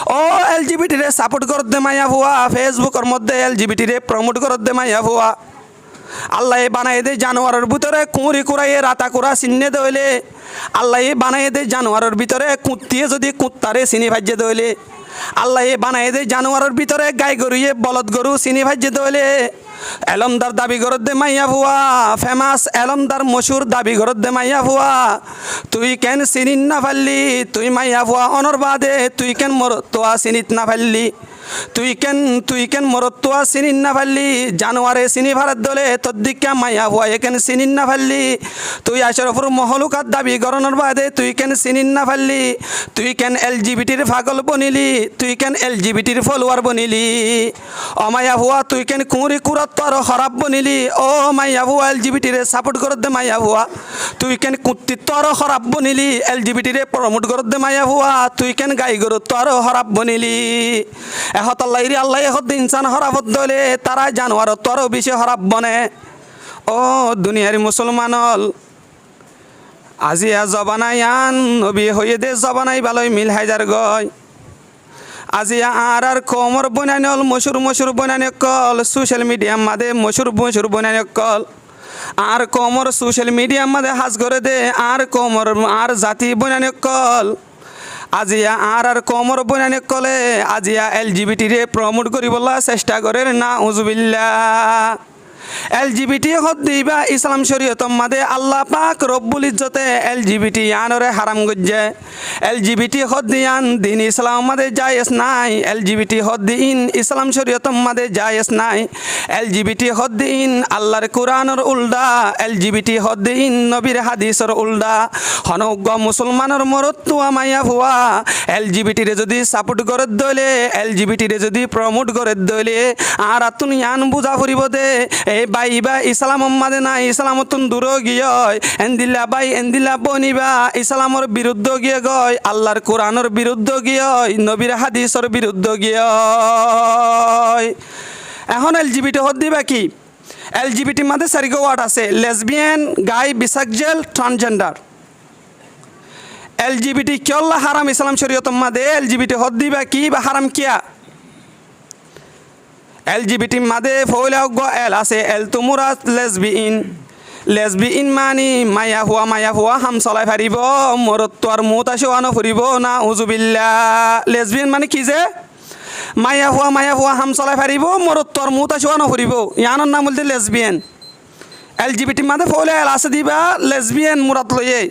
ও LGBT রে support করত দে মাইয়া ভুয়া ফেসবুকের মধ্যে এলজিবিটি রে প্রমোট করত দে মাইয়া ভুয়া আল্লাহ বানাই দে জানোয়ারের ভিতরে কুঁড়ি কুড়াইয়ে রাতা কুড়া চিহ্নে দইলে আল্লাহ বানাই দে জানোয়ারের ভিতরে কুত্তিয়ে যদি কুত্তারে চিনি ভাজ্যে দইলে আল্লাহ বানাই দে জানোয়ারের ভিতরে গাই গরুয়ে বলদ গরু চিনি ভাজ্যে দইলে এলমদার দাবি করত দে মাইয়া ভুয়া ফেমাস এলমদার মশুর দাবি করত দে মাইয়া ভুয়া তুই কেন চিনিত না পারলি তুই মাইয়া ভুয়া অনর বাদে তুই কেন মোর তোয়া চিনিত না পারলি তুই কেন মরত তোয়া চিনিত না পারলি জানোয়ারে চিনি ভারত দলে তোর দিকা মাইয়া ভুয়া কেন চিনিত না পারলি তুই আশরফুর মহলুকাত দাবি গরণের বাদে তুই কেন চিনিত না পারলি তুই কেন এলজিবিটির পাগল বনিলি তুই কেন এলজিবিটির ফলোয়ার বনিলি ও মাইয়া ভুয়া তুই কেন কুঁড়ি কুড়ত তোর খারাপ বনিলি ও মাইয়া ভুয়া এলজিবিটিরে সাপোর্ট করত দে মাইয়া ভুয়া তুই কেন কুত্তি তোর খারাপ বনিলি এলজিবিটিরে প্রমোট করত দে মাইয়া ভুয়া তুই কেন গাই গরু তোর খারাপ বনিলি এহত আল্লাহরি আল্লাহ এহত ইনসান হরাফত দলে তারা জানোয়ার তোরও বেশি হরাপ বনে ও দুনিয়ার মুসলমানল আজিয়া জবানাই আন নবী হয়ে দে জবানাই ভালোই মিল হাইজার গয় আজিয়া আর কমর বনানল মশুর বনান কল সোশ্যাল মিডিয়ার মাঝে মশুর বনান কল আর কমর সোশ্যাল মিডিয়ার মাঝে হাজ করে দে আর কমর আর জাতি বনান কল আজিয়া আর কমর বনানে কলে আজিয়া এলজিবিটি রে প্রমোট করিবলা চেষ্টা করে না উজুবিল্লাহ এলজিবিটি হদ দিবা ইসলাম শরীয়ত মাদে আল্লাহ পাক রব্বুল ইজ্জতে এলজিবিটি আনরে হারাম গজ্জে এলজিবিটি হদ দিয়ান দিন ইসলাম মাদে জায়েজ নাই এলজিবিটি হদ দিন ইসলাম শরীয়ত মাদে জায়েজ নাই এলজিবিটি হদ দিন আল্লাহর কোরআনের উল্টা এলজিবিটি হদ দিন নবীর হাদিসের উল্টা হনজ্ঞ মুসলমানের মরত্তু মাইয়া ভুয়া এলজিবিটি রে যদি সাপোর্ট করে দলে এলজিবিটি রে যদি প্রমোট করে দলে আর তুন ইয়ান বুঝা ফুরিব দে এই বাই বা ইসলাম মাদে না ইসলামতন দূর গিয়ে এন্দিল্লা বাই এন্দিল্লা বনিবা ইসলামর বিরুদ্ধ গিয়ে গয় আল্লাহর কোরআনের বিরুদ্ধ গিয়ে নবীর হাদিসের বিরুদ্ধ গিয়ে এখন এলজিবিটি হদ দিবা কি এলজিবিটি মাদে চারিগো ওয়ার্ড আছে লেসবিয়ান গাই বিসেক্সুয়াল ট্রান্সজেন্ডার এলজিবিটি কিয়ল্লা হারাম ইসলাম শরীয়ত মাদে এলজিবিটি হদ দিবা কি বা হারাম কিয়া এলজিবিটি মাদে ফইলা এল আছে এল তুমুরা লেসবিইন মানি মায়া হুয়া হাম চলাই ফারিব মরত তোর মুত আসে আনো ফুরিব না উজুবিল্লা লেসবিয়ান মানে কি যে মায়া হুয়া হাম চলাই ফারিব মরত তোর মুত আসে আনো ফুরিব ইয়ানোর নাম বলতে লেসবিয়ান এলজিবিটি মাদে ফইলা এল আছে দিবা লেসবিয়ান মুরাত লইয়ে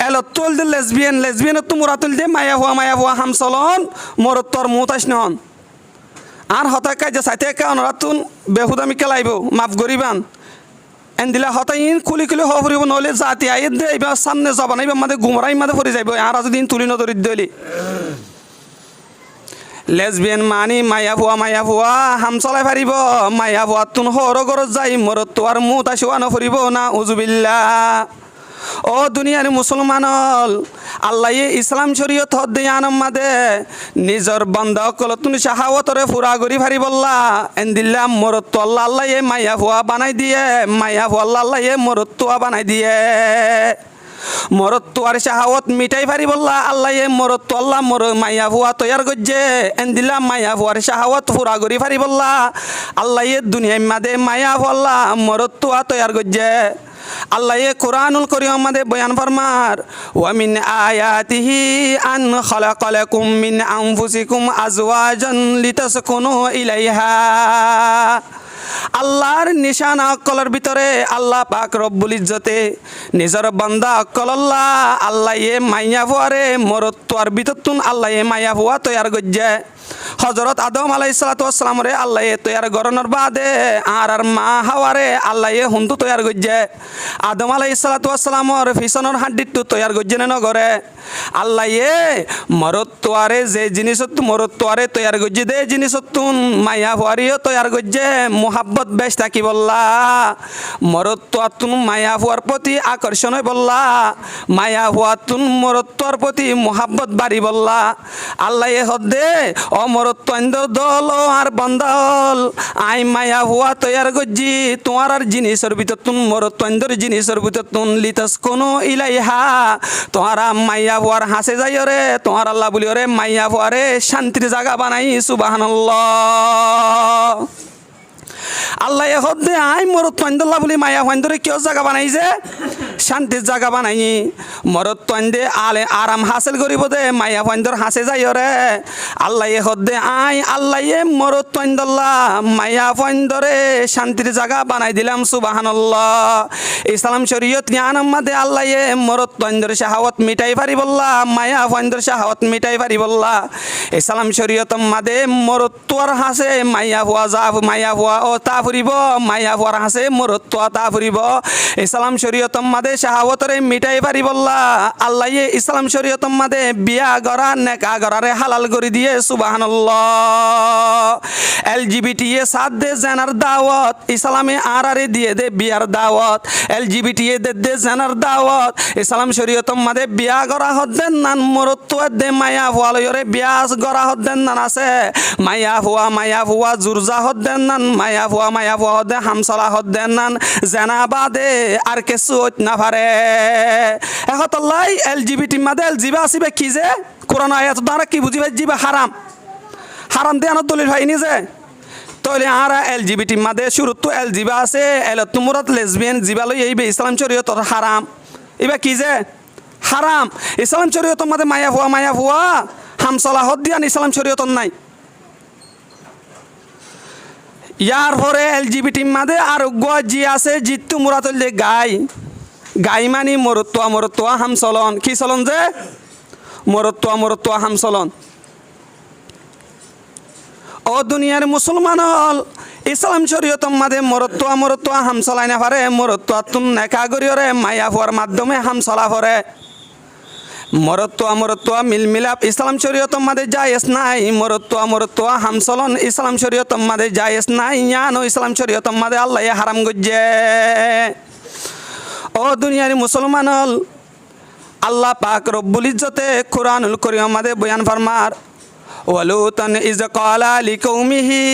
এলতুল দে লেসবিয়ানত তো মুরাতুল দে মায়া হুয়া হাম চলন মরত তোর মুত আস নহন আর হতাকা যে সাইতে একা অনরাতুন বেহুদামি কেলাইব মাফ গরিবান এন্দিলা হতাইন খুলি হ ফুরিব নহলে জাতি আই দে এবার সামনে যাবা না এবার মাঝে গুমরাই মাঝে ফুরি যাইব আর দিন তুলি নদরিত দলি লেসবিয়ান মানি মায়া ভুয়া হাম চলাই ফারিব মায়া ভুয়া তুন হর ঘরত যাই মরত তো আর মুত আসিও নফরিব না উজুবিল্লাহ ও দুনিয়ার মুসলমানল আল্লাহ ইসলাম শরীয়ত হদ দিয়ানম মাদে নিজর বান্দা অকল তুমি শাহাওয়াতরে ফুরা গরি ফারি বললা এন্দিল্লা মরত আল্লাহ মায়া ভুয়া বানাই দিয়ে মায়া ভুয়া আল্লাহ মরত বানাই দিয়ে মরত আর শাহাওয়াত মিটাই ফারি বললা আল্লাহ মরত আল্লাহ মর মায়া ভুয়া তৈয়ার গজ্জে এন্দিল্লা মায়া ভুয়ার শাহাওয়াত ফুরা গরি ফারি বললা আল্লাহ দুনিয়ার মাদে মায়া ভুয়া মরত তৈয়ার গজ্জে আল্লাহ কুরআনুল কারীম আমাদের বয়ান ফরমার ওয়া মিন আয়াতিহি আন খালাকালাকুম মিন আনফুসিকুম আজওয়াজান লিতাসকুনু ইলাইহা আল্লাহর নিশানা অকলের ভিতরে আল্লাহ পাক রব্বুল ইজ্জতে নিজের বান্দা অকল্লাহ আল্লাহ মাইয়া ভুয়ারে মরত্বর ভিতরতুন আল্লাহ মাইয়া ভুয়া তৈয়ার গজ্জে হজরত আদম আলাইহিসসালাম রে আল্লাহ তৈয়ার গরনের বাদে আর মা হাওয়ারে আল্লাহ হুন্দু তৈয়ার গজ্জে আদম আলাইহিসসালামর ফিসনের হাড্ডিটু তৈয়ার গজ্জে ন করে আল্লাহ মরত্বরে যে জিনিসত মরত্বরে তৈয়ার গজ্জে দে জিনিসতুন মাইয়া ভুয়ারিও তৈয়ার গজ্জে মোহাব্বত বেশ থাকি বললা মরত্বতুন মায়া ভুয়ার প্রতি আকর্ষণ হয় বললা মায়া ভুয়াতুন মরত্বর প্রতি মোহাব্বত বাড়ি বললা আল্লাহ হদে অমর মরত্বন্দর দল আর বন্দাল আই মায়া হুয়া তৈয়ার গজ্জি তোমার আর জিনিসের ভিতর তুন মরত্বন্দর জিনিসের ভিতর তুন লিতাস কোনো ইলাইহা তোমারা মাইয়া হুয়ার হাসে যাই রে তোমার আল্লাহ বলি রে মাইয়া হুয়ারে শান্তির জায়গা বানাই সুবহানাল্লাহ। আল্লাহ হদ্দে আই মরত্বন্দল্লাহ বলি মায়া হুয়ান্দরে কেউ জায়গা বানাইছে শান্তির জায়গা বানাই মরত্বন্দে আলে আরাম হাসিল করিব দে মায়া হুয়ান্দর হাসে যাই রে আল্লাহ হদ্দে আই আল্লাহ মরত্বন্দল্লাহ মায়া হুয়ান্দরে শান্তির জায়গা বানাই দিলাম সুবহানাল্লাহ। ইসলাম শরীয়ত জ্ঞান মাদে আল্লাহ মরত্বন্দর শাহাওয়াত মিটাই পারিবল্লাহ মায়া হুয়ান্দর শাহাওয়াত মিটাই পারিবল্লাহ। ইসলাম শরীয়ত মাদে মরত্বর হাসে মায়া হুয়া যা মায়া হুয়া ও তা ফুরিব মায়া হুয়ার হাসে মরত্ব তা ফুরিব। ইসলাম শরীয়ত মাদে শাহাওয়াতরে মিটাই পারিবল্লাহ আল্লাহ ইসলাম শরীয়ত মাদে বিয়া গড়া নেকা গড়ারে হালাল করে দিয়ে সুবহানাল্লাহ। এলজিবিটি সাথ দে জানার দাওয়াত ইসলামে আরে দিয়ে দে বিয়ার দাওয়াত এলজিবিটি দে জানার দাওয়াত ইসলাম শরীয়ত মাদে বিয়া গড়া হদ্দেন নান মরত্ব দে মায়া হুয়া লয়রে বিয়া গড়া হদ্দেন নান আছে মায়া হুয়া জুরজা হদ্দেন নান মায়া হুয়া হদ্দে হামসলা হদ্দেন নান জানাবাদে আর কিছু না পারে এখন এলজিবিটি মাদে এলজিবা আসিবে কি যে কোরআন আয়াত দ্বারা কি বুঝিবে জিবা হারাম হারাম দিয়ে আনার দলিল হয়নি যে তইলে আর এলজিবিটি মাদে শুরু তো এলজিবা আছে এলত মুরাত লেসবিয়ান জিবা লই এইবে ইসলাম শরীয়ত হারাম ইবা কি যে হারাম ইসলাম শরীয়ত মাদে মায়া হুয়া হামসলা হদ্দিয়ান ইসলাম শরীয়ত নাই। ইয়ার পরে এলজিবিটি মাদে আর জি আছে জিতু মুরাতলে গাই মানি মরত্ব হামচলন কি চলন যে মরত্ব হামচলন ও দুনিয়ার মুসলমান হল ইসলাম শরীয়ত মাদে মরত্ব হামচলাই না পারে মরত্ব তুম নেকা গরিয়রে মায়া হওয়ার মাধ্যমে হামচলা পরে মরত্ব মিলমিলাপ ইসলাম শরীয়ত মাদে জায়েজ নাই মরত্ব হামচলন ইসলাম শরীয়ত মাদে জায়েজ নাই ইয়ানো ইসলাম শরীয়ত মাদে আল্লাহ হারাম গজ্জে। ও দুনিয়ার মুসলমান হল আল্লাহ পাক রব্বুল ইজ্জতে কুরআনুল কারীম মাদে বয়ান ফরমার ওয়ালুতান ইজ ক্বালা লিকৌমিহি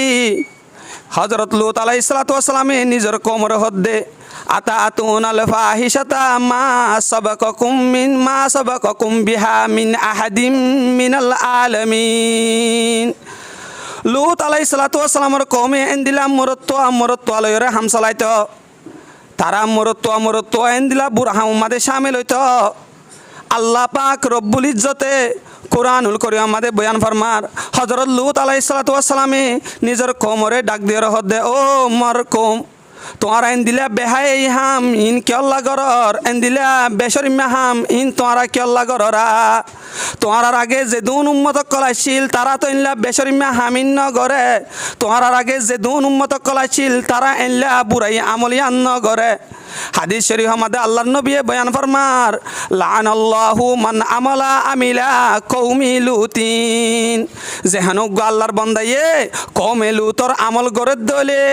হযরত লূত আলাইহিস সালাতু ওয়াস সালামে নিজের কওমের হদ্দে আতাতুনাল ফাহিশাতা মা সাবাকাকুম বিহা মিন আহাদিম মিনাল আলামিন। লূত আলাইহিস সালাতু ওয়াস সালামের কওমে এন্দিলা মরত্ব আলয়রে হামসালাইত তারা মরত্ব এন্দিলা বুরহাম মাদে শামিল হইত। আল্লাহ পাক রব্বুল ইজ্জতে কুরআনুল কারীম মাদে বয়ান ফরমার হযরত লূত আলাইহিস সালাতু ওয়াস সালামে নিজের কওমরে ডাক দিয়ে হদ্দে ও মর কওম তোমারা এন্দিলা বেহাই হাম ইন কেল্লা গরর এন্দিলা বেশরিমা হাম ইন তোমারা কেল্লা গররা তোমার আগে যে দুন উম্মত কলাইছিল তারা তো এনলা বেশরিমা হামিন ন গরে তোমার আগে যে দুন উম্মত কলাইছিল তারা এনলা বুড়াই আমলিয়ান ন গরে। হাদিস শরীফ আমাদের আল্লাহর নবী বয়ান ফরমার লানাল্লাহু মান আমিলা কওমি লুতিন যেহানো আল্লাহর বান্দায়ে কওমে লুতর আমল করে দলে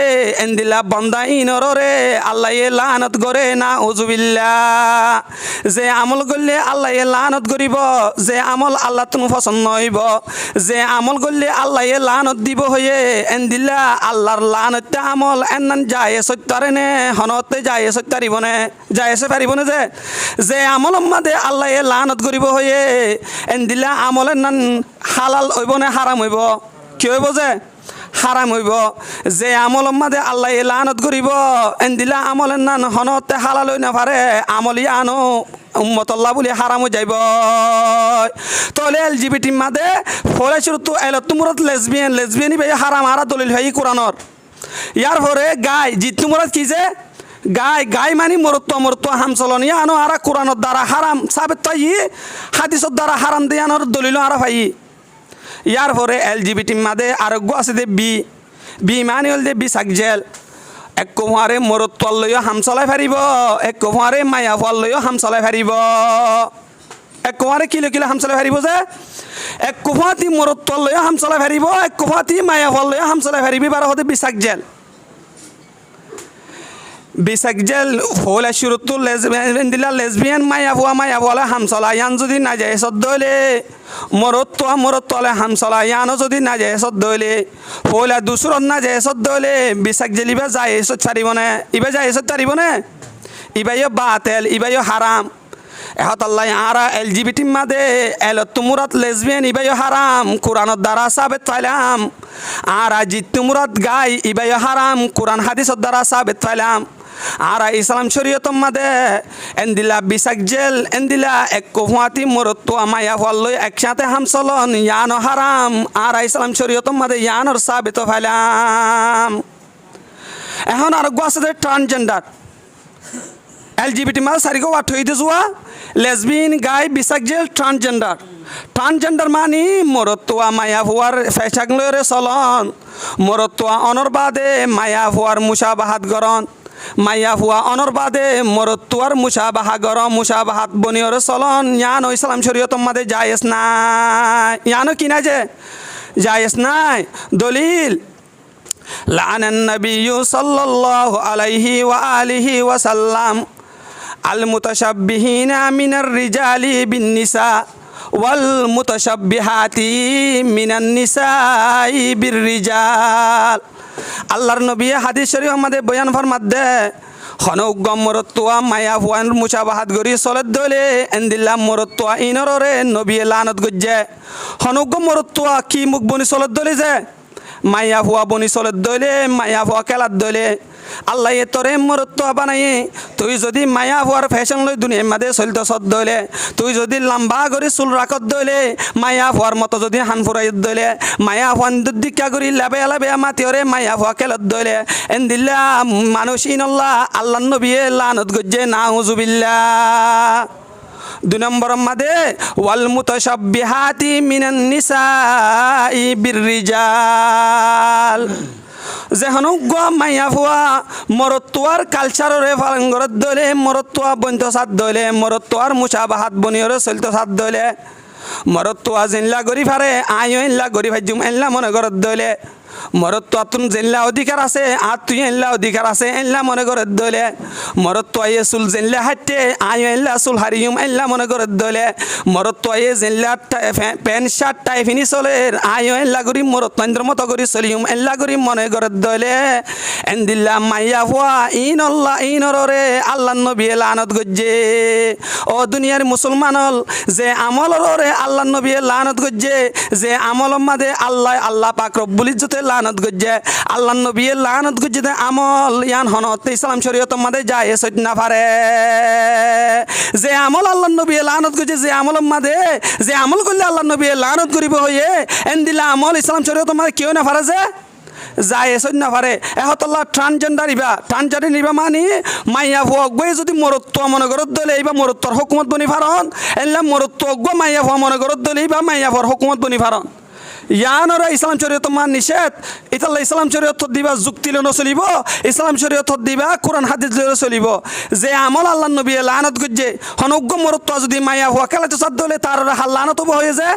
এন্দিলা বান্দা ইনরে আল্লাহ লানত করে না উযুবিল্লাহ যে আমল করলে আল্লাহ লানত করিব যে আমল আল্লাহ তুমি পছন্দ হইব যে আমল করলে আল্লাহ লানত দিব হয়ে এন্দিলা আল্লাহর লানত আমল এন্নান যায় সত্যারে নে হনতে যায় সত্যারিবনে যায়সে পারিবনে যে আমল মাদে আল্লাহ লানত করিব হয়ে এন্দিলা আমল এন্নান হালাল হইব না হারাম হইব কি হইব যে হারাম হইব যে আমল মাদে আল্লাহ লানত করিব এন্দিলা আমল এন্নান হনতে হালাল হই না পারে আমলি আনো উম্মতল্লাহ বলে হারাম হয়ে যাইব। তাহলে এলজিবিটি মাদে ফলে শুরু তো এলতুমুরত লেসবিয়ানি ভাই হারাম হারা দলিল হয় কোরআনর। ইয়ার পরে গাই জিতুমুরত কি যে গাই মানি মরত্ব হামচলনি আনো আরা কোরআনর দ্বারা হারাম সাবেত তাই হাদিসর দ্বারা হারাম দিয়ে আনোর দলিল আরা ভাই। ইয়ার পরে এলজিবিটি মাদে আরোগ্য আছে দে বি মানি হল দে বিসাকজেল এক কুমারে মরত্ব লইও হাম চলাই ফারিব এক কুমারে মায়া ফল লইও হাম চলাই ফারিব এক কুমারে কিলো হাম চলাই ফারিব যে এক কুফাতি মরত্ব লইও হাম চলাই ফারিব এক কুফাতি মায়া ফল লইও হাম চলাই ফারিবি বারো হতে বিসাকজেল। বিসাকজেল হলে শুরুতো লেসবিয়ান দিলা লেসবিয়ান মায়া ভুয়া হামসলা ইয়ান যদি না যায় সদ্দলে মরত্তলে হামসলা ইয়ানো যদি না যায় সদ্দলে হলে দুসরত না যায় সদ্দলে বিসাকজেল ইবা যায় এসত ছাড়িব না ইবা যায় এসত ছাড়িব না ইবাইও বাতেল ইবাইও হারাম এহত আল্লাহ আরা LGBT মাদে তুমুরাত লেসবিয়ান ইবাইও হারাম কোরআনত দ্বারা সাবেত পাইলাম আর জিতুমুরাত গাই ইবাইও হারাম কোরআন হাদিসত দ্বারা সাবেত পাইলাম আর ইসলাম শরীয়ত মাদে এন্দিলা বিসাক জেল এন্দিলা এক কুফাতি মরত্ব মায়া ফলই একসাথে হামসলন ইয়ানো হারাম আর ইসলাম শরীয়ত মাদে ইয়ানোর সাবেত পাইলাম এখন আর আছে ট্রান্সজেন্ডার LGBT মাদে সারিগো ওয়াট হইতে যোৱা লেসবিয়ান গাই বিসাক জেল ট্রান্সজেন্ডার মানি মরত্তুয়া মায়া ভুয়ার ফেসাক লয়রে চলন মরত্তুয়া অনর বাদে মায়া ভুয়ার মুসাবাহাত গরন মায়া ভুয়া অনর বাদে মরত্তুয়ার মুসাবাহা গরম মুসাবাহাত বনিয়রে চলন ইয়ানো ইসলাম শরীয়ত মাদে জায়েজ নাই ইয়ানো কিনা যে জায়েজ নাই দলিল লাআনান নাবিয়্যু সাল্লাল্লাহু আলাইহি ওয়া আলিহি ওয়া সাল্লাম আল মুতাশাব্বিহিনা মিনার রিজালি বিন নিসা ওয়াল মুতাশাব্বিহাতি মিনান নিসাই বির রিজাল আল্লাহর নবী হাদিস শরীফ আমাদের বয়ান ফরমাত দে হনউগম মরত্তুয়া মায়া হুয়ান মুসাবাহাত গরি সলত দলে এন্দিল্লা মরত্তুয়া ইনররে নবী লানত গজ্জে হনউগম মরত্তুয়া কি মুখ বনি সলত দলে যে মায়া হুয়া বনি সলত দলে মায়া হুয়া খেলাত দলে আল্লাহ এ তোরে মরত্ব বানাই তুই যদি মায়া হওয়ার ফ্যাশন লই দুনিয়ার মাঝে চলতে সদ দইলে তুই যদি লম্বা করে চুল রাখত দইলে মায়া হওয়ার মতো যদি হান ফুরাই দইলে মায়া হওয়ান দিকা করি লাবে লাবে মাতিওরে মায়া হওয়া খেলত দইলে এন্দিল্লা মানুষ ইনল্লাহ আল্লাহ নবিয়ে লানত গজ্জে নাউজুবিল্লাহ 2 নম্বর মাদে ওয়াল মুতাশাব্বিহাতি মিনান নিসাই বির রিজাল যেহনো গোয়া মাইয়া ফুয়া মরত্তুয়ার কালচাররে ফালঙ্গরত দলে মরত্তুয়া বন্ত সাত দলে মরত্তুয়ার মুসাবাহাত বনিয়রে চলতে সাত দলে মরত্তুয়া জেনলা গরি ফারে আইও এনলা গরি ভাজুম এনলা মনে গরত দলে মরত্তুয়া তুন জেনলা অধিকার আছে আর তুই এনলা অধিকার আছে এনলা মনে গরত দলে মরত্তুয়া এ চুল জেনলা হাঁটতে আইও এনলা চুল হারিউম এনলা মনে গরত দলে মরত্তুয়া এ জেনলা প্যান্ট শার্ট টাই ফিনি চলে আইও এনলা গরি মরত্তন্দ্র মতো গরি চলিউম এনলা গরি মনে গরত দলে এন্দিল্লা মাইয়া ফুয়া ইনরে আল্লাহ নবী লানত গজ্জে ও দুনিয়ার মুসলমানল যে আমলরে আল্লাহ নবী লানত গজ্জে যে আমল মাদে আল্লাহ পাক রব্বুল ইজ্জতে লানত গজ্জে আল্লাহ নবী লানত গজ্জে আমল ইয়ান হনত ইসলাম শরীয়ত মাদে যায় সইত না পারে যে আমল আল্লাহ নবী লানত গজ্জে যে আমল মাদে যে আমল করলে আল্লাহ নবী লানত করিব হয়ে এন্দিলা আমল ইসলাম শরীয়ত মাদে কেউ না পারে যে যায় এসব না পারে এহতল্লা ট্রান্সজেন্ডার নিবা মানি মাইয়া ভুয়া গই যদি মরত্ব মনে করত দলে এইবা মরত্বর হুকুমত বনি ফারন এনলা মরত্ব গো মাইয়া ভুয়া মনে করত দলে এইবা মাইয়া ভুয়ার হুকুমত বনি ফারন ইয়ানরা ইসলাম শরীয়ত মান নিষেধ ইতাল্লা ইসলাম শরীয়ত দিবা যুক্তি লে নচলিব ইসলাম শরীয়ত দিবা কোরআন হাদিস লে চলিব যে আমল আল্লাহ নবী লানত গজ্জে হনগ্য মরত্ব যদি মাইয়া ভুয়া খেলাতে সাদ দলে তার হাল্লানত হয়ে যায়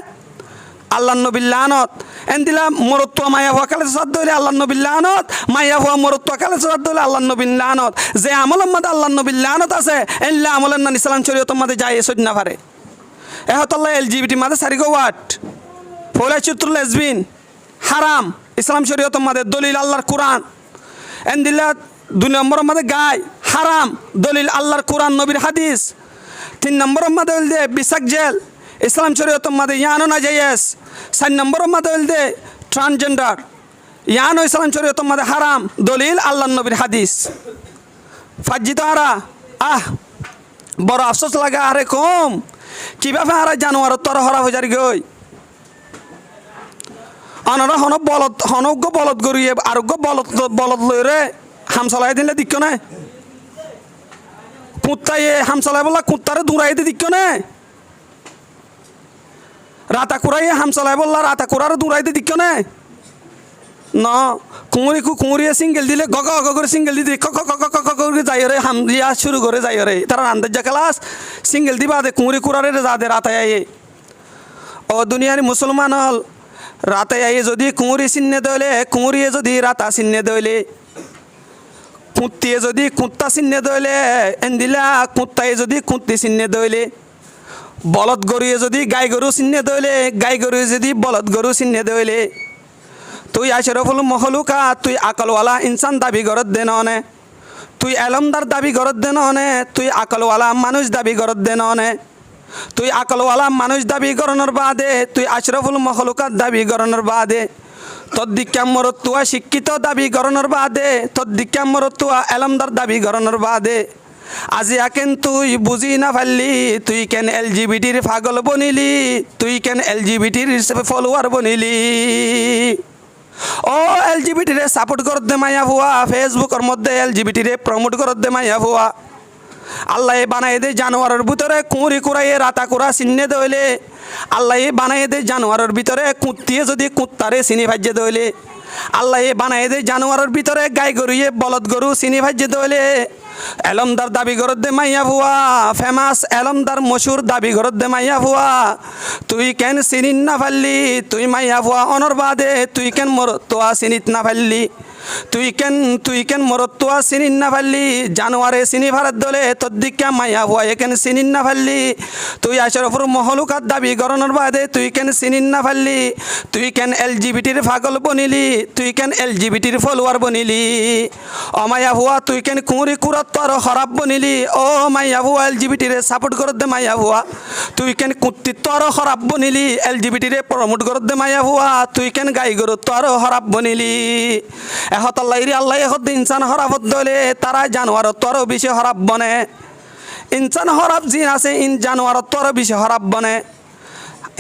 আল্লাহ নবী লানত এন্দিলা মরত্ব মায়া হওয়া কালে সাদ দইলে আল্লাহ নবী লানত মায়া হওয়া মরত্ব কালে সাদ দইলে আল্লাহ নবী লানত যে আমলের মধ্যে আল্লাহ নবী লানত আছে এল্লা আমলের না ইসলাম শরীয়ত মধ্যে যায় এসব না পারে এহতল্লাহ LGBT মাদে সারিগো ওয়াট ফলে চিত্র লেসবিন হারাম ইসলাম শরীয়ত মধ্যে দলিল আল্লাহর কোরআন এন্দিলা 2 নম্বর মধ্যে গায় হারাম দলিল আল্লাহর কোরআন নবীর হাদিস 3 নম্বর মধ্যে দে বিসাক জেল ইসলাম শরীয়ত মধ্যে ইয়ানো না জায়েজ 4 নম্বর মধ্যে দে ট্রান্সজেন্ডার ইয়ানো ইসলাম শরীয়ত মধ্যে হারাম দলিল আল্লাহর নবীর হাদিস ফাজিত আরা বড় আফসোস লাগা আরে কম কিভাবে আরা জানোয়ার তর হরা হয়ে যার গই অনরা হনজ্ঞ বলদ গরিয়ে আরোগ্য বলদ লইরে হামসলাই দিলে দিক্ষ না কুত্তাই হামসলাই বলা কুত্তারে দূরাই দিয়ে দিক্ষ না রাতা কুড়াইয়ে হামসলাই বললা রাতা কুড়ারে দূরাইতে দিক্ষ না ন কুঁড়িয়ে সিঙ্গেল দিলে গগ করে সিঙ্গেল দিদি করে যাই রে হাম দিয়া শুরু করে যাই রে তারা আন্দাজ ক্লাস সিঙ্গেল দিবা দে কুঁড়ি কুড়ারে যা দে রাতায় আইয়ে ও দুনিয়ার মুসলমান হল রাতায় আইয়ে যদি কুঁড়ি চিহ্নে দইলে কুঁড়িয়ে যদি রাতা চিহ্নে দইলে কুত্তিয়ে যদি কুত্তা চিহ্নে দইলে এন্দিলা কুত্তায়ে যদি কুত্তি চিহ্নে দইলে বলদ গরুয়ে যদি গাই গরু চিহ্নে দইলে গাই গরুয়ে যদি বলদ গরু চিহ্নে দইলে তুই আশরাফুল মখলুকা তুই আকলওয়ালা ইনসান দাবি করত দে ননে তুই এলমদার দাবি করত দে ননে তুই আকলওয়ালা মানুষ দাবি করত দে ননে তুই আকলওয়ালা মানুষ দাবি করানোর বাদে তুই আশরাফুল মখলুকাত দাবি করানোর বাদে তোর দিকে মরতুয়া শিক্ষিত দাবি করানোর বাদে তোর দিকে মরতুয়া এলমদার দাবি করানোর বাদে আজি আকেন তুই বুঝি না পারলি তুই কেন এলজিবিটির পাগল বনিলি তুই কেন এলজিবিটির ফলোয়ার বনিলি ও এলজিবিটিরে সাপোর্ট করত দে মাইয়া ভুয়া ফেসবুকের মধ্যে এলজিবিটিরে প্রমোট করত দে মাইয়া ভুয়া আল্লাহ বানাই দে জানোয়ারের ভিতরে কুঁড়ি কুড়াইয়ে রাতা কুড়া চিহ্নে দইলে আল্লাহ বানাই দে জানোয়ারের ভিতরে কুত্তিয়ে যদি কুত্তারে চিনি ভাজ্যে দইলে আল্লাহ বানাই দে জানোয়ারের ভিতরে গাই গরুয়ে বলদ গরু চিনি ভাজ্যে দইলে এলমদার দাবি করত দে মাইয়া ভুয়া ফেমাস এলমদার মশুর দাবি করত দে মাইয়া ভুয়া তুই কেন চিনিত না পারলি তুই মাইয়া ভুয়া অনর বাদে তুই কেন মর তোয়া চিনিত না পারলি তুই কেন মরত তোয়া চিনিত না পারলি জানোয়ারে চিনি ভারত দলে তোর দিকা মাইয়া ভুয়া কেন চিনিত না পারলি তুই আশরাফুল মখলুকাত দাবি করানোর বাদে তুই কেন চিনিত না পারলি তুই কেন এলজিবিটির পাগল বনিলি তুই কেন এলজিবিটির ফলোয়ার বনিলি ও মাইয়া ভুয়া তুই কেন কুঁড়ি কুড়ত তোর খারাপ বনিলি ও মাইয়া ভুয়া এলজিবিটিরে সাপোর্ট করত দে মাইয়া ভুয়া তুই কেন কুত্তি তোর খারাপ বনিলি এলজিবিটিরে প্রমোট করত দে মাইয়া ভুয়া তুই কেন গাই গরু তোর খারাপ বনিলি এহত আল্লাহ এহত ইনসান হরাফত দলে তারা জানোয়ার তোর বেশি হরাপ বনে ইনসান হরাপ জিন আছে ইন জানোয়ার তোর বেশি হরাপ বনে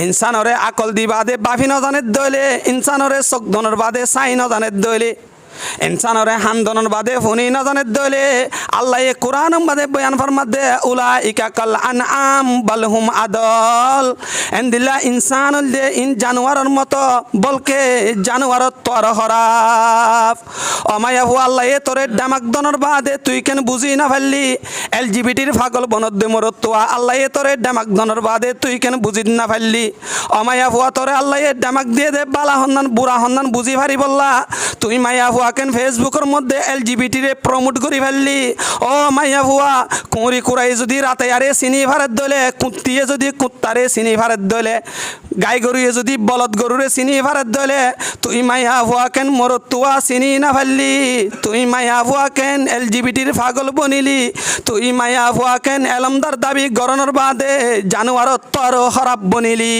ইনসানরে আকল দি বাদে বাফি নজানের দলে ইনসানরে চোখ ধনের বাদে চাই নজানের দলে ইনসানরে হান্দনের বাদে ফোনি নজানের দলে আল্লাহ কোরআন বাদে বয়ান ফরমাত দে উলাইকা কাল আনআম বাল হুম আদল এন্দিল্লা ইনসান দে ইন জানোয়ারের মতো বলকে জানোয়ার তোর হরাফ অমায়া হু আল্লাহ তোরে ডামাক দনের বাদে তুই কেন বুঝি না পারলি এলজিবিটির পাগল বনত দে মরতুয়া আল্লাহ তোরে ডামাক দনের বাদে তুই কেন বুঝি না পারলি অমায়া হুয়া তোরে আল্লাহ ডামাক দিয়ে দে বালা হন্দান বুড়া হন্দান বুঝি ভারি বললা তুই মায়া হুয়া কেন ফেসবুকের মধ্যে এলজিবিটিরে প্রমোট করি ফেললি ও মাইয়া ভুয়া কুঁড়ি কুড়াই যদি রাতে আরে চিনি ভারত দলে কুত্তিয়ে যদি কুত্তারে চিনি ভারত দলে গাই গরুয়ে যদি বলদ গরুরে চিনি ভারত দলে তুই মাইয়া ভুয়া কেন মরতুয়া চিনি না ফেললি তুই মাইয়া ভুয়া কেন এলজিবিটির পাগল বনিলি তুই মাইয়া ভুয়া কেন এলমদার দাবি গরনের বাদে জানোয়ার তোর খারাপ বনিলি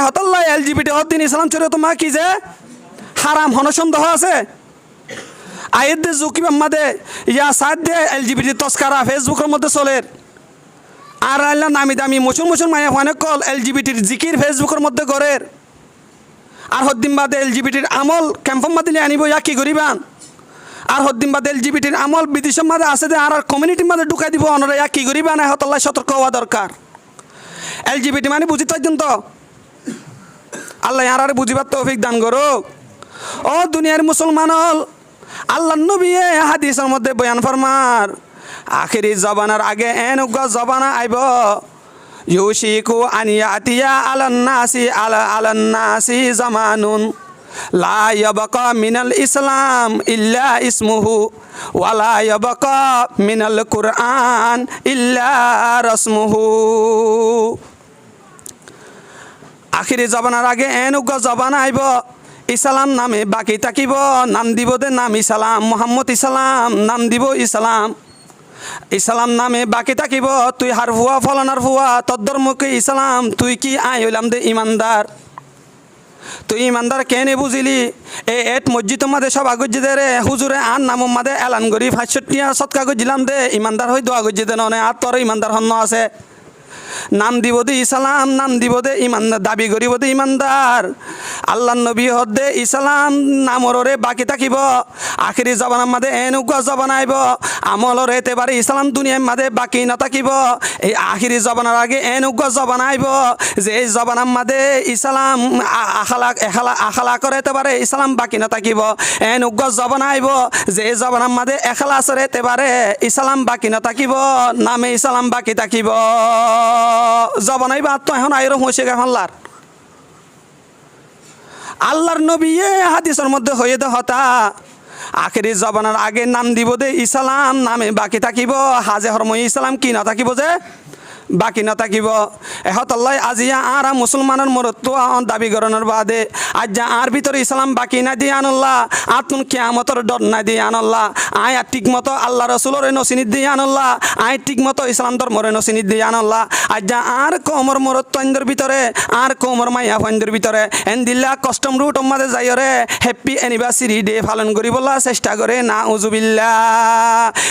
হতল্লা এলজিবিটি হদ্দিন ইসলাম চলে তোমার কি যে হারাম হন সন্দেহ আছে আয়ের দে জুকিব আমাদে ইয়া সাদ দে এলজিবিটি তস্কারা ফেসবুকের মধ্যে চলে আর আল্লাহ নামি দামি মুসুর মায়া অনেক কল এলজিবিটির জিকির ফেসবুকের মধ্যে গড়ের আর হদ্দিন বাদে এলজিবিটির আমল ক্যাম্পম মাদিলে আনিব ইয়া কি করিবান আর হদ্দিন বাদে এলজিবিটির আমল বিদেশের মাঝে আছে দে আর কমিউনিটির মাঝে ঢুকাই দিব অনরা ইয়া কি করিবান হতল্লা সতর্ক হওয়া দরকার এলজিবিটি মানে বুঝি তো আল্লাহ আর বুঝিবার তৌফিক দান করুক ও দুনিয়ার মুসলমান হল আল্লাহ নবী হাদিসের মধ্যে বয়ান ফরমার আখিরি জবানার আগে এনুগা জবানা আইব ইউশিকু আন ইয়াতিয়া আলান্নাসি জামানুন লা ইয়াবকা মিনাল ইসলাম ইল্লা ইসমুহু ওয়ালা ইয়াবকা মিনাল কুরআন ইল্লা রাসমুহু আখিরি জবানার আগে এনুগা জবান আইব ইসলাম নামে বাকি থাকিব নাম দিব দে নাম ইসলাম মোহাম্মদ ইসলাম নাম দিব ইসলাম নামে বাকি থাকিব তুই হার ভুয়া ফলানার ভুয়া তোর ধর্মকে ইসলাম তুই কি আই হইলাম দে ইমানদার তুই ইমানদার কেনে বুঝিলি এট মসজিদের মাঝে সব আগজ্জি দে রে হুজুরে আন নামর মাঝে এলান করি 500 টিয়া সৎকা গজিলাম দে ইমানদার হই দোয়া গজ্জি দে ননে আর তোর ইমানদার হন্য আছে নাম দিব দে ইসলাম নাম দিব দে ইমানদার দাবি করিব দে ইমানদার আল্লাহ নবী হদে ইসলাম নামরে বাকি থাকিব আখিরি জবানের মাঝে এনুকা জবান আইব আমলর এতে পারে ইসলাম দুনিয়ার মাঝে বাকি না থাকিব এই আখিরি জবানের আগে এনুকা জবান আইব যে এই জবানের মাঝে ইসলাম আখালা করে এতে পারে ইসলাম বাকি না থাকিব এনুকা জবান আইব যে এই জবানের মাঝে এখলাসরে এতে পারে ইসলাম বাকি না থাকিব নামে ইসলাম বাকি থাকিব জবানাই বাদ তো এখন আইরম হয়েছে এখন লার আল্লাহর নবী হাদিসের মধ্যে হয়ে দে হতা আখেরি জবানের আগে নাম দিব দে ইসলাম নামে বাকি থাকিব হাজে হরম ইসলাম কি না থাকিব যে বাকি না থাকিব এহতল্লাই আজিয়া আর মুসলমানের মরত্ব দাবি গরণের বাদে আজ যা আর ভিতরে ইসলাম বাকি না দিয়ে আনল্লাহ আতুন কেয়ামতর ডর না দিয়ে আনল্লাহ আয় ঠিক মতো আল্লাহ রসুলের নসিনিত দিয়ে আনল্লাহ আয় ঠিক মতো ইসলাম ধর্মরে নসিনিত দিয়ে আনল্লাহ আজ যা আর কমর মরত্ব আইনদের ভিতরে আর কমর মাইয়া ফাইনদের ভিতরে এনদিল্লা কষ্টম রুট মাঝে যাইরে হ্যাপি অ্যানিভার্সারি ডে পালন করিবলা চেষ্টা করে না উজুবিল্লা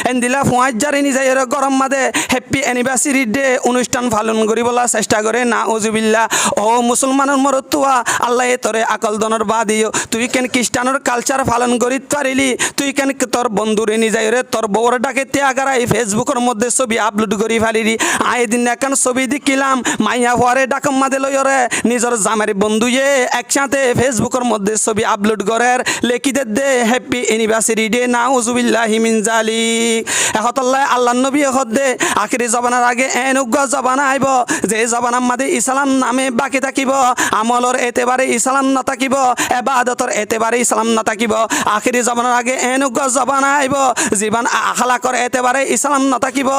এনদিল্লা ফুয়াজ জারি যাইরে গরম মাঝে হ্যাপি অ্যানিভার্সারি ডে অনুষ্ঠান পালন করিবলা চেষ্টা করে না উজুবিল্লা ও মুসলমানের মরতুয়া আল্লাহ তোরে আকল দনের বা দিও তুই কেন খ্রিস্টানের কালচার পালন করি পারিলি তুই কেন তোর বন্ধুরে নিজাইরে তোর বউর ডাকে ত্যাগারাই ফেসবুকের মধ্যে ছবি আপলোড করি ফেলিরি আয় দিন এখন ছবি দেখিলাম মাইয়া হওয়ারে ডাকম মাদে লইরে নিজের জামার বন্ধুয়ে একসাথে ফেসবুকের মধ্যে ছবি আপলোড করে লেখি দে হ্যাপি অ্যানিভার্সারি ডে না উজুবিল্লাহি মিন জালিক এহতল্লাহ আল্লাহ নবী হদ দে আখিরি জবানের আগে এনুগ্য জবানা আইব যে জবানার মাঝে ইসলাম নামে বাকি থাকিব আমলর এতেবারে ইসলাম না থাকিব এবাদতর এতেবারে ইসলাম না থাকিব আখিরি জবানের আগে এনুগ্য জবানা আইব জীবন আখলাকর এতেবারে ইসলাম না থাকিব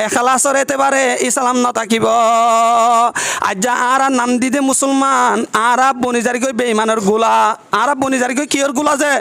এখলাসর এতেবারে ইসলাম না থাকিব আজ আর নাম দিদে মুসলমান আর বনিজারি কই বেঈমানের গোলা আর বনিজারি কই কিয়র গোলা যে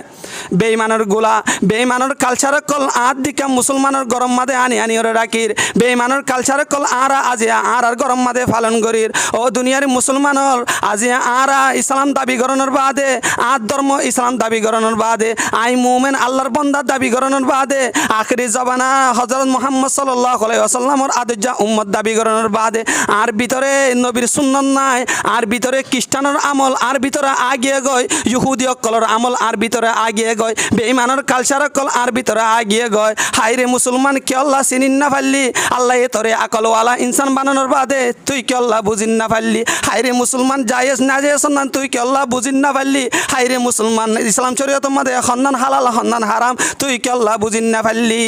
বেঈমানের গোলা বেঈমানের কালচার কল আর দিকা মুসলমানের গরম মাদে আনি ওরে রাখির বেঈমানের কালচার কল আর আজিয়া আর গরম মাদে পালন করির ও দুনিয়ার মুসলমানর আজিয়া আর ইসলাম দাবি করণের বাদে আর ধর্ম ইসলাম দাবি করণের বাদে আই মুমেন আল্লাহর বন্দার দাবি করণের বাদে আখিরি জবানা হযরত মুহাম্মদ সাল্লাল্লাহু আলাইহি ওয়াসাল্লামর আদর্য উম্মত দাবি করণের বাদে আর ভিতরে নবীর সুন্নাত নাই আর ভিতরে খ্রিস্টানের আমল আর ভিতরে আগিয়ে গয় ইহুদি কলর আমল আর ভিতরে আগিয়ে গয় বেঈমানের কালচার কল আর ভিতরে আগিয়ে গয় হাইরে মুসলমান কে আল্লাহ চিনিন না পারলি আল্লাহ তোরে আকলওয়ালা ইনসান বানানোর বাদে তুই কে আল্লাহ বুঝিন না পারলি হাইরে মুসলমান জায়েজ না জায়েজ না তুই কে আল্লাহ বুঝিন না পারলি হাইরে মুসলমান ইসলাম শরীয়তের মধ্যে খন্দান হালাল খন্দান হারাম তুই কে আল্লাহ বুঝিন না পারলি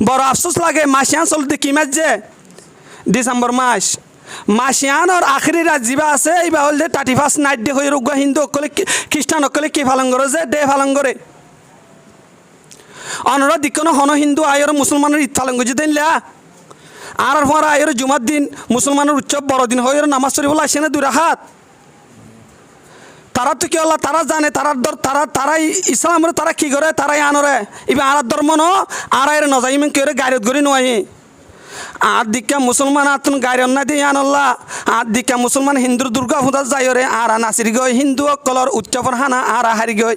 বড় আফসোস লাগে মাসিয়া চলতে কি মাস যে ডিসেম্বর মাস মাসিয়ানোর আখরি রাত যা আছে এইবা হল যে 31 নাইট ডে হয়ে রোগ হিন্দু অকলে খ্রিস্টান অকলে কি পালন করে যে ডে পালন করে অনরা দিকনো হন হিন্দু আয়র মুসলমানের ঈদ পালন করছে দিনলা আর পর আয়র জুমার দিন মুসলমানের উৎসব বড়দিন হয়ে নামাজ শরীফ আসে না 2 রাকাত তারা তো কি আল্লাহ তারা জানে তারাই ইসলামের তারা কি করে তারাই আনরে এবার আর ধর্ম ন আর আয়ের নজাইমেন কে গাড়িত করি নয় আর দিকা মুসলমান আতুন গাড়ি অন্না দিয়ে আনল্লা আর দিকা মুসলমান হিন্দুর দুর্গা পূজা যাইরে আর নাচির গই হিন্দু অকলর উচ্চাপন হানা আর হারি গই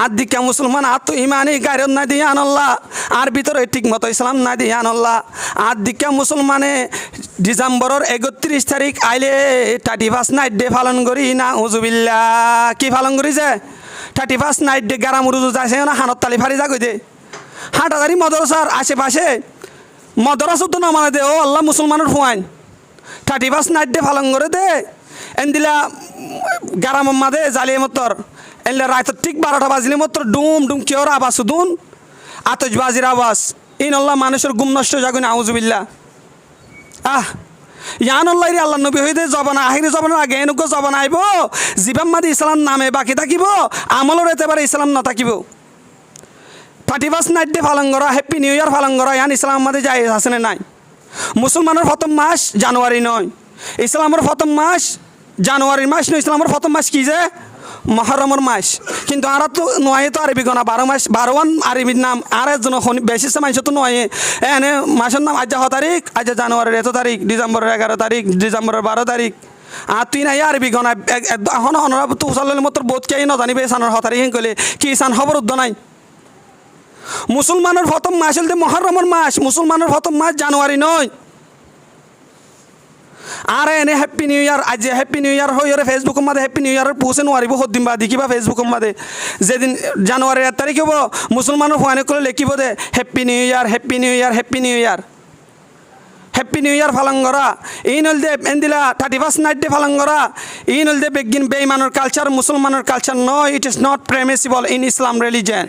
আর দিকা মুসলমান আতো ইমানি গাড়ি অন্না দিয়ে আনল্লা আর ভিতরে ঠিক মতো ইসলাম না দিয়ে আনল্লা আর দিকা মুসলমানে ডিসেম্বরের 31 তারিখ আইলে 31 নাইট ডে পালন করি না উজুবিল্লা কি পালন করি যে 31 নাইট ডে গারাম উরুজু যাইছে না হানত তালি ফারি যা কই দে হাটাদারি মদরসার আশেপাশে মদরাসা তো না মানে দে ও আল্লাহ মুসলমানের ফুয়াইন 31 নাইট ডে পালন করে দে এনদিলা গারাম মাদে জালিয়ে মতর এনলে রাত ঠিক 12টা বাজলে মতর ডুম ডুম কেওর আওয়াজ শুধুন আতশবাজির আওয়াজ ইন আল্লাহ মানুষের গুম নষ্ট জাগুন আউযুবিল্লাহ ইয়ান আল্লাহ আল্লাহ নবী হইতে জবানা আখিরি জবানার আগে এনুকো জবানা আইব জীবাম মাদি ইসলাম নামে বাকি থাকিব আমলর এতেবারে ইসলাম না থাকিব 31 নাইট ডে পালন করা হ্যাপি নিউ ইয়ার পালন করা ইয়ান ইসলাম মাঝে যাই আছে না নাই মুসলমানের প্রথম মাস জানুয়ারি নয় ইসলামের প্রথম মাস জানুয়ারির মাস নয় ইসলামের প্রথম মাস কি যে মহরমের মাস কিন্তু আর তো নয় তো আরবি গনা 12 মাস 12 আরবির নাম আর একজন বেশি মানুষ তো নয় এনে মাসের নাম আজ 6 তারিখ আজ জানুয়ারির 1 তারিখ ডিসেম্বরের 11 তারিখ ডিসেম্বরের 12 তারিখ আর তুই নাই আরবি গনা এখন হনরা তো উসালের মতো বোধ কে ন জানিবে সানের 6 তারিখ কইলে কি সান খবর উদ্দ নাই মুসলমানের প্রথম মাস হল মহরমের মাস মুসলমানের প্রথম মাস জানুয়ারি নয় আর এনে হ্যাপি নিউ ইয়ার আজ হ্যাপি নিউ ইয়ার হয়ে ফেসবুকের মধ্যে হ্যাপি নিউ ইয়ারের পৌঁছে নোয়ারিব হদ্দিন বা দেখিবা ফেসবুকের মধ্যে যেদিন জানুয়ারির 1 তারিখ হব মুসলমানের ফুয়ানে করে লিখিব দে happy new year happy new year happy new year happy new year পালন করা ইন হল দে এন্দিলা 31st নাইট ডে পালন করা ইন হল দে বেগিন বেঈমানের কালচার মুসলমানের culture no it is not permissible in Islam religion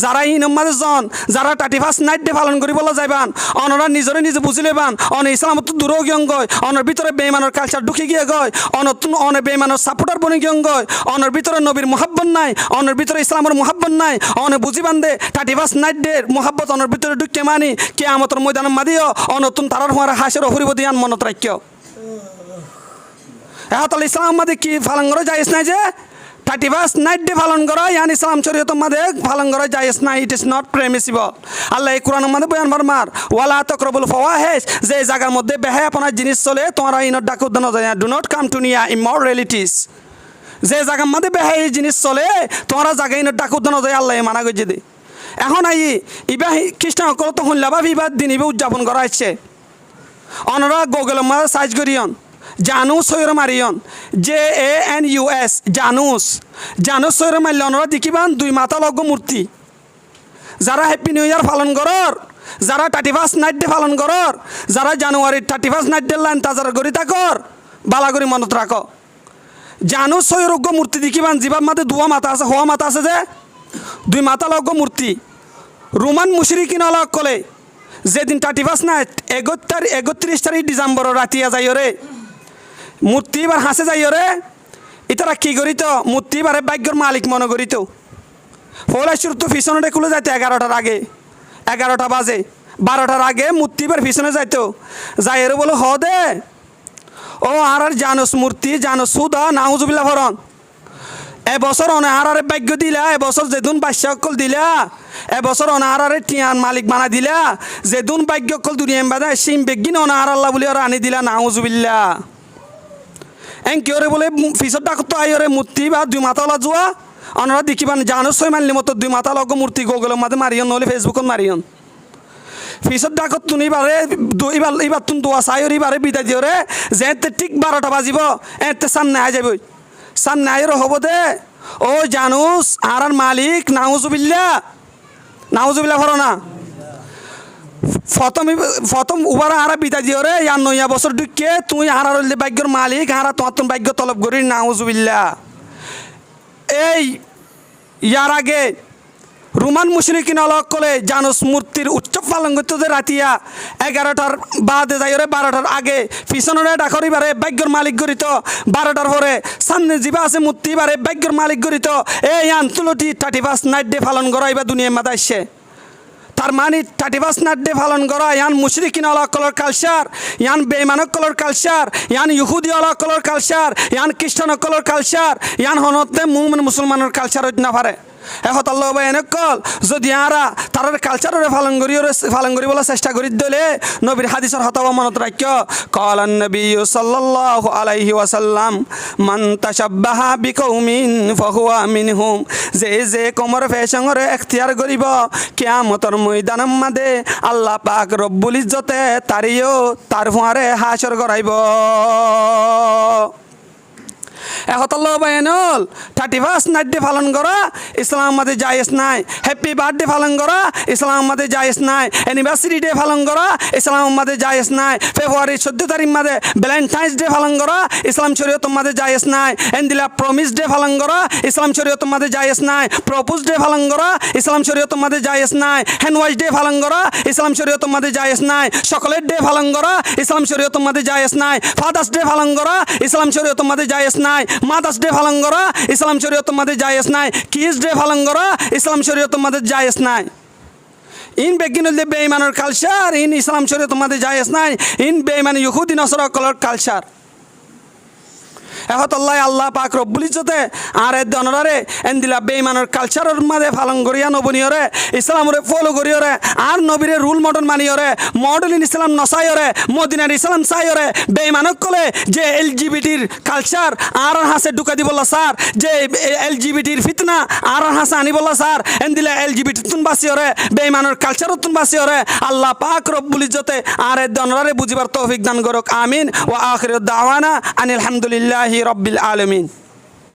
যারা ইন উম্মাদের জন যারা 31st নাইট ডে পালন করিবলৈ যাইবান অনরা নিজরে নিজে বুঝি লেবান অন ইসলামত দূর গিয়ং গয় অনর ভিতরে বেঈমানের কালচার ঢুকি গিয়ে গয় অন বেঈমানের সাপোর্টার বনি গিয়ং গয় অনর ভিতরে নবীর মুহাব্বত নাই অনর ভিতরে ইসলামের মুহাব্বত নাই অন বুঝি বান্দে 31st নাইট ডে মুহাব্বত অনর ভিতরে ঢুকে মানি কিয়ামতের ময়দানে মাদিও অনতুন তারার হওয়ার হাসের হরিব দিয়ান মনত রাখিও এখন ইসলাম মাদে কি পালন করা যাইস নাই যে 31st নাইট ডে পালন করা ইয়ান ইসলাম শরীয়ত মাদে পালন করা যাইস নাই ইট ইজ নট প্রেমিসিবল আল্লাহ এই কোরআন মাদে বয়ান ফরমার ওয়ালা তাকরাবুল ফাওয়াহিশ যে জায়গার মধ্যে বেহায়াপনা জিনিস চলে তোমরা ইনত ডাকু দন যায় ডু নট কাম টু নিয়া ইমোরালিটিস যে জায়গার মধ্যে বেহাই জিনিস চলে তোমরা জায়গা ইনত ডাকু দন যায় আল্লাহ মানা গজে দে এখন আই ইবা খ্রিস্টান সকল তো শুনলাবা বিবাদ দিন ইবা উদযাপন করা হচ্ছে অনরা গুগলের মধ্যে সার্চ করিয়ন জানুস সৈর মারিয়ন JANUS জানুস সৈর মারলে অনরা দেখিবান দুই মাথা লগ্য মূর্তি যারা হ্যাপি নিউ ইয়ার পালন করর যারা 31st নাইট ডে পালন করর যারা জানুয়ারি 31st নাইট ডে লাইন তাজার গড়ি থাকর বালাগরি মনত রাখো জানুস সৈরজ্ঞ মূর্তি দেখিবান জীবার মাঝে দুয়া মাথা আছে হওয়া মাথা আছে যে দুই মাথা লগ্য মূর্তি রোমান মুশরিকিন অলগ কলে যেদিন 31st নাইট 31 তারিখ ডিসেম্বর রাতিয়া যাই রে মূর্তি এবার হাসে যাই রে ইতারা কি করিত মূর্তি এবারে ভাগ্যর মালিক মনে করিত ফলে শুরু তো পিছনে খুলে যাইতো 11টার আগে 11টা বাজে 12টার আগে মূর্তি এবার পিছনে যাইতো যাই রে বলে হ দে ও আর জানোস মূর্তি জানোস সুদা নাউজুবিল্লাহ ফরন এবছর অনাহারে ভাগ্য দিলা এবছর যেদিন বাদশাহকল দিলা এবছর অনাহারে টিয়ান মালিক বানা দিলা যেদিন ভাগ্যকল দুনিয়া বাদা সিম বেগিন অনাহার আল্লাহ বলে আর আনি দিলা নাউজুবিল্লাহ এন কিয়রে বলে পিছত ডাকত আইরে মূর্তি বা দুই মাথা ওলা যোৱা অনরা দেখিবান জানোস ছয় মানলি মতো দুই মাথা লগ মূর্তি গুগলের মাঝে মারিয়ন নহলে ফেসবুকত মারিয়ন পিছত ডাকত তুমি বারে এবার তুমি দোয়া চাইর এবারে বিদায় দিও রে যে ঠিক 12টা বাজিব এতে সামনে আই যাব সামনে আইর হব দে ও জানুস আর মালিক নাউজুবিল্লাহ ভরো না প্রথম উবার আরা বিদায় দিও রে ইয়ার নয়া বছর ঢুকে তুই আর ভাগ্যর মালিক আর তোমার ভাগ্য তলব করি নাউজুবিল্লাহ এই ইয়ার আগে রোমান মুশরিকিন অলগ কলে জানুস মূর্তির উৎসব পালন করতে রাতিয়া 11টার বাদে যাই রে 12টার আগে পিছনে ডাকরি বারে ভাগ্যর মালিক গরিত 12টার পরে সামনে যিবা আছে মূর্তি বারে ভাগ্যর মালিক গরিত এই আন্তলটি 31st নাইট ডে পালন করা এবার দুনিয়ার মাথা আসছে তার মানে 31st নাইট ডে পালন করা ইয়ান মুশরিকিন অলগ কলর কালচার ইয়ান বেঈমানক কলর কালচার ইয়ান ইহুদি অলগ কলর কালচার ইয়ান খ্রিস্টান কলর কালচার ইয়ান হনতে মুমিন মুসলমানের কালচার না পারে এখন আল্লাহ এনেকল যদি আরা তার কালচারে পালন করিবলৈ চেষ্টা করি দিলে নবীর হাদিসের হতাবা মনত রাখ্য কলান নবী সাল্লাল্লাহু আলাইহি ওয়াসাল্লাম মান তাশাব্বাহা বিকৌমিন ফাহুয়া মিনহুম যে কমর ফেশংরে এখতিয়ার করিব কিয়ামতের ময়দানের মাঝে আল্লাহ পাক রব্বুল ইজ্জতে তারিও তার ফুয়ারে হাসর করাইব এহতাল্লাহ বায়নল 31st নাইট ডে পালন করা ইসলাম মাঝে জায়েজ নাই হ্যাপি বার্থডে পালন করা ইসলাম মাঝে জায়েজ নাই অ্যানিভার্সারি ডে পালন করা ইসলাম মাঝে জায়েজ নাই ফেব্রুয়ারি 14 তারিখ মাঝে ভ্যালেন্টাইন্স ডে পালন করা ইসলাম শরীয়ত মাঝে জায়েজ নাই এন্দিলা প্রমিস ডে পালন করা ইসলাম শরীয়ত মাঝে জায়েজ নাই প্রপোজ ডে পালন করা ইসলাম শরীয়ত মাঝে জায়েজ নাই হ্যান্ডওয়াশ ডে পালন করা ইসলাম শরীয়ত মাঝে জায়েজ নাই চকলেট ডে পালন করা ইসলাম শরীয়ত মাঝে জায়েজ নাই ফাদার্স ডে পালন করা ইসলাম শরীয়ত মাঝে জায়েজ নাই মাদার্স ডে পালন করা ইসলাম শরীয়ত মাঝে জায়েজ নাই কিস ডে পালন করা ইসলাম শরীয়ত মাঝে জায়েজ নাই ইন বেগিন দে বেঈমানের কালচার ইন ইসলাম শরীয়ত মাঝে জায়েজ নাই ইন বেঈমান ইহুদি নসরা কলর কালচার এহতাল্লাহ আল্লাহ পাক রব্বুল ইজ্জতে আর এ দনরারে এন্দিলা বেঈমানের কালচারের মাঝে পালন করিয়া নবনিয়রে ইসলামরে ফলো করিয়রে আর নবীরে রুল মডেল মানিয়রে মডেল ইন ইসলাম নসাইয়রে মদিনার ইসলাম চাইয়রে বেঈমানক কলে যে এলজিবিটির কালচার আর হাসে ঢুকা দিবল্লা স্যার যে এলজিবিটির ফিতনা আর হাসে আনিবল্লা স্যার এন্দিলা এলজিবিটি তুন বাসিয়রে বেঈমানের কালচারত তুন বাসিয়রে আল্লাহ পাক রব্বুল ইজ্জতে আর এ দনরারে বুঝিবার তৌফিক দান করুক আমিন ওয়া আখিরুদ দাওয়ানা আনিল হামদুলিল্লাহি রব্বিল আলামিন।